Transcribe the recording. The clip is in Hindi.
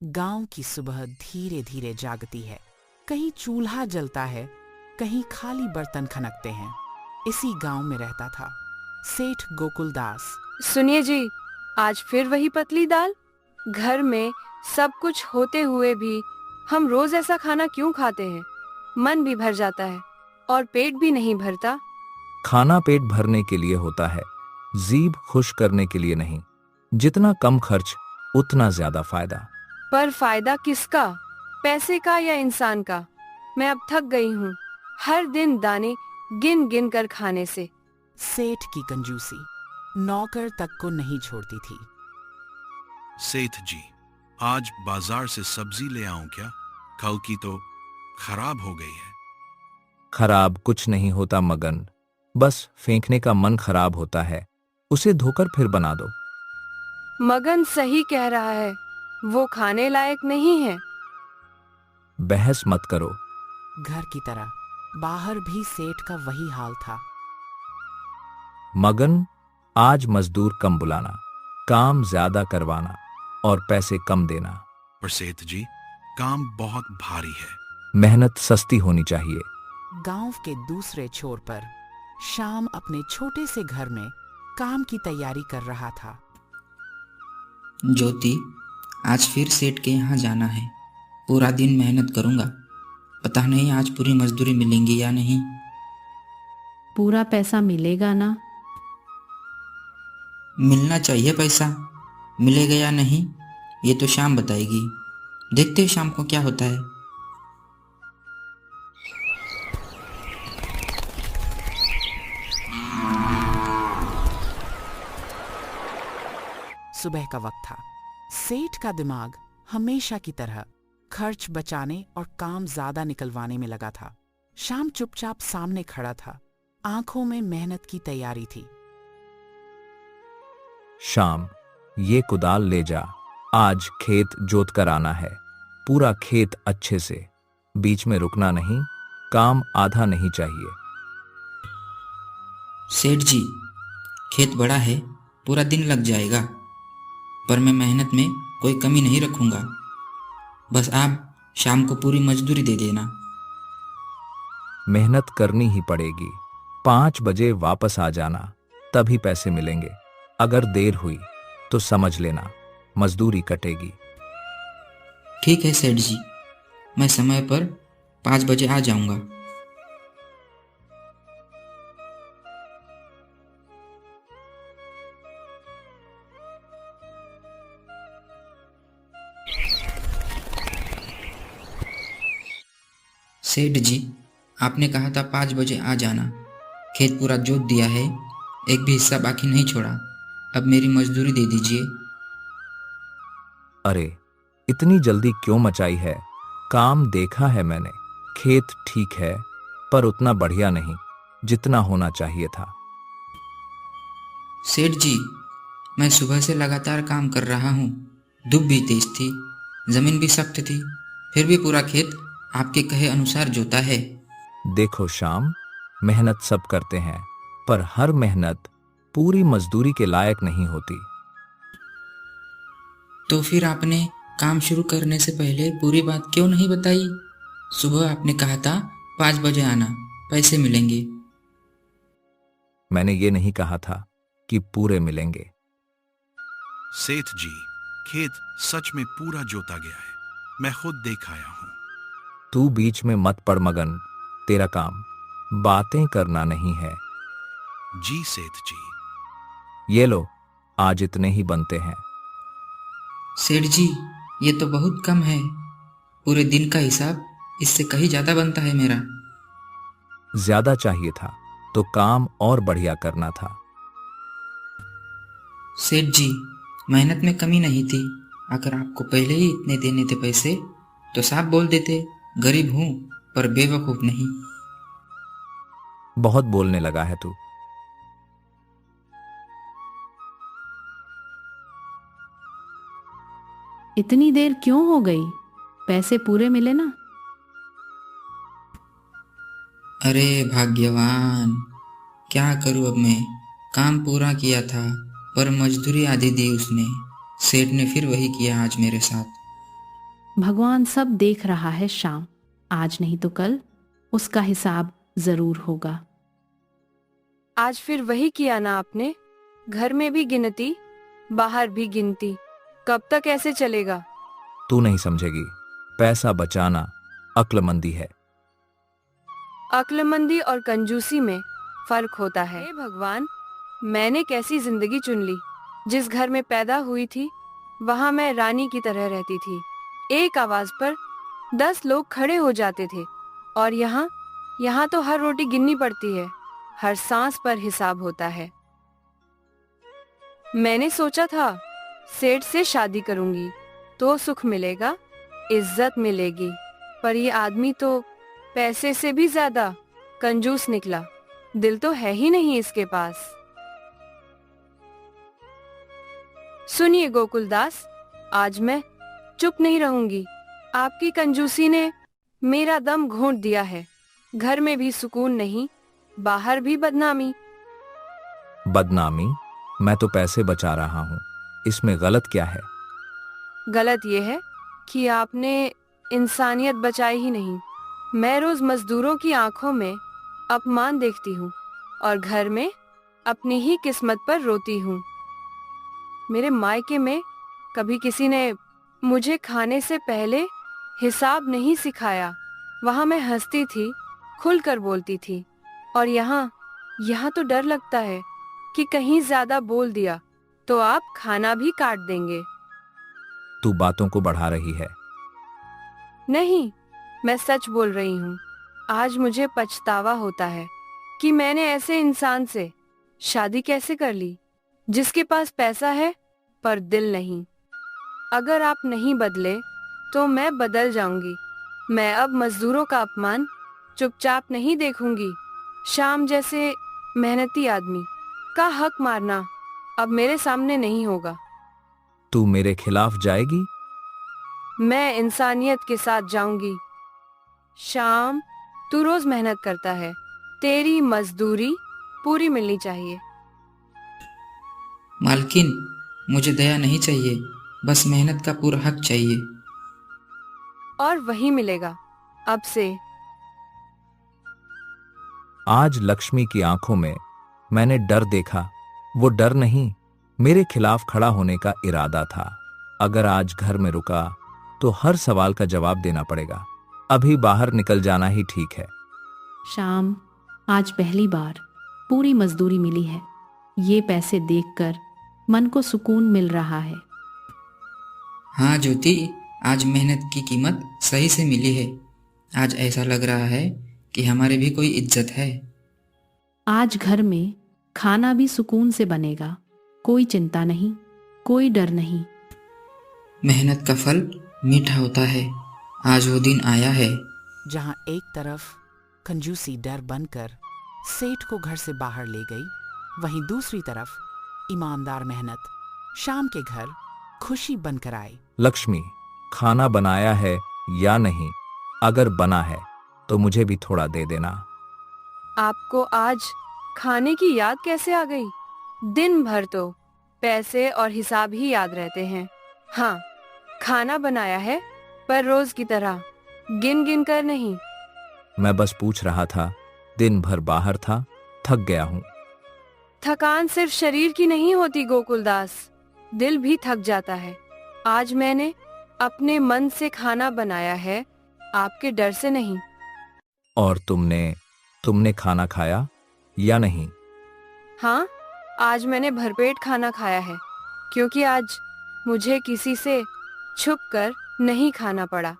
गांव की सुबह धीरे धीरे जागती है। कहीं चूल्हा जलता है, कहीं खाली बर्तन खनकते हैं। इसी गांव में रहता था सेठ गोकुलदास। सुनिए जी, आज फिर वही पतली दाल। घर में सब कुछ होते हुए भी हम रोज ऐसा खाना क्यों खाते हैं? मन भी भर जाता है और पेट भी नहीं भरता। खाना पेट भरने के लिए होता है, जीभ खुश करने के लिए नहीं। जितना कम खर्च उतना ज्यादा फायदा। पर फायदा किसका? पैसे का या इंसान का? मैं अब थक गई हूँ हर दिन दाने गिन गिन कर खाने से। सेठ की कंजूसी नौकर तक को नहीं छोड़ती थी। सेठ जी, आज बाजार से सब्जी ले आऊं क्या? कल की तो खराब हो गई है। खराब कुछ नहीं होता मगन, बस फेंकने का मन खराब होता है। उसे धोकर फिर बना दो। मगन सही कह रहा है, वो खाने लायक नहीं है। बहस मत करो। घर की तरह बाहर भी सेठ का वही हाल था। मगन, आज मजदूर कम बुलाना, काम ज्यादा करवाना और पैसे कम देना। पर सेठ जी, काम बहुत भारी है। मेहनत सस्ती होनी चाहिए। गांव के दूसरे छोर पर शाम अपने छोटे से घर में काम की तैयारी कर रहा था। ज्योति, आज फिर सेठ के यहाँ जाना है। पूरा दिन मेहनत करूँगा। पता नहीं आज पूरी मजदूरी मिलेंगी या नहीं। पूरा पैसा मिलेगा ना? मिलना चाहिए पैसा। मिलेगा या नहीं ये तो शाम बताएगी। देखते हैं शाम को क्या होता है। सुबह का वक्त था। सेठ का दिमाग हमेशा की तरह खर्च बचाने और काम ज्यादा निकलवाने में लगा था। शाम चुपचाप सामने खड़ा था, आंखों में मेहनत की तैयारी थी। शाम, ये कुदाल ले जा, आज खेत जोत कर आना है। पूरा खेत अच्छे से, बीच में रुकना नहीं। काम आधा नहीं चाहिए। सेठ जी, खेत बड़ा है, पूरा दिन लग जाएगा, पर मैं मेहनत में कोई कमी नहीं रखूंगा। बस आप शाम को पूरी मजदूरी दे देना। मेहनत करनी ही पड़ेगी। 5 बजे वापस आ जाना, तभी पैसे मिलेंगे। अगर देर हुई तो समझ लेना, मजदूरी कटेगी। ठीक है सेठ जी, मैं समय पर 5 बजे आ जाऊंगा। सेठ जी, आपने कहा था 5 बजे आ जाना। खेत पूरा जोत दिया है, एक भी हिस्सा बाकी नहीं छोड़ा। अब मेरी मजदूरी दे दीजिए। अरे, इतनी जल्दी क्यों मचाई है? काम देखा है मैंने। खेत ठीक है, पर उतना बढ़िया नहीं जितना होना चाहिए था। सेठ जी, मैं सुबह से लगातार काम कर रहा हूँ। धूप भी तेज थी, जमीन भी सख्त थी, फिर भी पूरा खेत आपके कहे अनुसार जोता है। देखो शाम, मेहनत सब करते हैं, पर हर मेहनत पूरी मजदूरी के लायक नहीं होती। तो फिर आपने काम शुरू करने से पहले पूरी बात क्यों नहीं बताई? सुबह आपने कहा था 5 बजे आना, पैसे मिलेंगे। मैंने ये नहीं कहा था कि पूरे मिलेंगे। सेठ जी, खेत सच में पूरा जोता गया है। मैं खुद देख आया हूँ। तू बीच में मत पड़ मगन, तेरा काम बातें करना नहीं है। जी सेठ जी। ये लो, आज इतने ही बनते हैं। सेठ जी, ये तो बहुत कम है। पूरे दिन का हिसाब इससे कहीं ज्यादा बनता है मेरा। ज्यादा चाहिए था तो काम और बढ़िया करना था। सेठ जी, मेहनत में कमी नहीं थी। अगर आपको पहले ही इतने देने थे पैसे तो साफ बोल देते, गरीब हूं पर बेवकूफ नहीं। बहुत बोलने लगा है तू। इतनी देर क्यों हो गई? पैसे पूरे मिले ना? अरे भाग्यवान, क्या करूं अब मैं। काम पूरा किया था पर मजदूरी आधी दी उसने। सेठ ने फिर वही किया आज मेरे साथ। भगवान सब देख रहा है श्याम। आज नहीं तो कल उसका हिसाब जरूर होगा। आज फिर वही किया ना आपने। घर में भी गिनती, बाहर भी गिनती। कब तक ऐसे चलेगा? तू नहीं समझेगी। पैसा बचाना अक्लमंदी है। अक्लमंदी और कंजूसी में फर्क होता है। हे भगवान, मैंने कैसी जिंदगी चुन ली। जिस घर में पैदा हुई थी वहां मैं रानी की तरह रहती थी। एक आवाज पर 10 लोग खड़े हो जाते थे। और यहाँ तो हर रोटी गिननी पड़ती है। हर सांस पर हिसाब होता है। मैंने सोचा था सेठ से शादी करूंगी तो सुख मिलेगा, इज्जत मिलेगी। पर ये आदमी तो पैसे से भी ज्यादा कंजूस निकला। दिल तो है ही नहीं इसके पास। सुनिए गोकुलदास, आज मैं चुप नहीं रहूंगी। आपकी कंजूसी ने मेरा दम घोंट दिया है। घर में भी सुकून नहीं, बाहर भी बदनामी। बदनामी? मैं तो पैसे बचा रहा हूँ, इसमें गलत क्या है? गलत ये है कि आपने इंसानियत बचाई ही नहीं। मैं रोज मजदूरों की आंखों में अपमान देखती हूँ और घर में अपनी ही किस्मत पर रोती हूँ। मेरे मायके में कभी किसी ने मुझे खाने से पहले हिसाब नहीं सिखाया। वहां मैं हंसती थी, खुलकर बोलती थी। और यहाँ तो डर लगता है कि कहीं ज्यादा बोल दिया तो आप खाना भी काट देंगे। तू बातों को बढ़ा रही है। नहीं, मैं सच बोल रही हूँ। आज मुझे पछतावा होता है कि मैंने ऐसे इंसान से शादी कैसे कर ली, जिसके पास पैसा है पर दिल नहीं। अगर आप नहीं बदले तो मैं बदल जाऊंगी। मैं अब मजदूरों का अपमान चुपचाप नहीं देखूंगी। श्याम जैसे मेहनती आदमी का हक मारना अब मेरे सामने नहीं होगा। तू मेरे खिलाफ जाएगी? मैं इंसानियत के साथ जाऊंगी। श्याम, तू रोज मेहनत करता है, तेरी मजदूरी पूरी मिलनी चाहिए। मालकिन, मुझे दया नहीं चाहिए, बस मेहनत का पूरा हक चाहिए। और वही मिलेगा अब से। आज लक्ष्मी की आंखों में मैंने डर देखा। वो डर नहीं, मेरे खिलाफ खड़ा होने का इरादा था। अगर आज घर में रुका तो हर सवाल का जवाब देना पड़ेगा। अभी बाहर निकल जाना ही ठीक है। श्याम, आज पहली बार पूरी मजदूरी मिली है। ये पैसे देखकर मन को सुकून मिल रहा है। हाँ ज्योति, आज मेहनत की कीमत सही से मिली है। आज ऐसा लग रहा है कि हमारे भी कोई इज्जत है। आज घर में खाना भी सुकून से बनेगा। कोई चिंता नहीं, कोई डर नहीं। मेहनत का फल मीठा होता है। आज वो दिन आया है। जहां एक तरफ कंजूसी डर बनकर सेठ को घर से बाहर ले गई, वहीं दूसरी तरफ ईमानदार मेहनत शाम के घर खुशी बनकर आई। लक्ष्मी, खाना बनाया है या नहीं? अगर बना है तो मुझे भी थोड़ा दे देना। आपको आज खाने की याद कैसे आ गई? दिन भर तो पैसे और हिसाब ही याद रहते हैं। हाँ, खाना बनाया है, पर रोज की तरह गिन गिन कर नहीं। मैं बस पूछ रहा था, दिन भर बाहर था, थक गया हूँ। थकान सिर्फ शरीर की नहीं होती गोकुलदास, दिल भी थक जाता है। आज मैंने अपने मन से खाना बनाया है, आपके डर से नहीं। और तुमने खाना खाया या नहीं? हाँ, आज मैंने भरपेट खाना खाया है, क्योंकि आज मुझे किसी से छुपकर नहीं खाना पड़ा।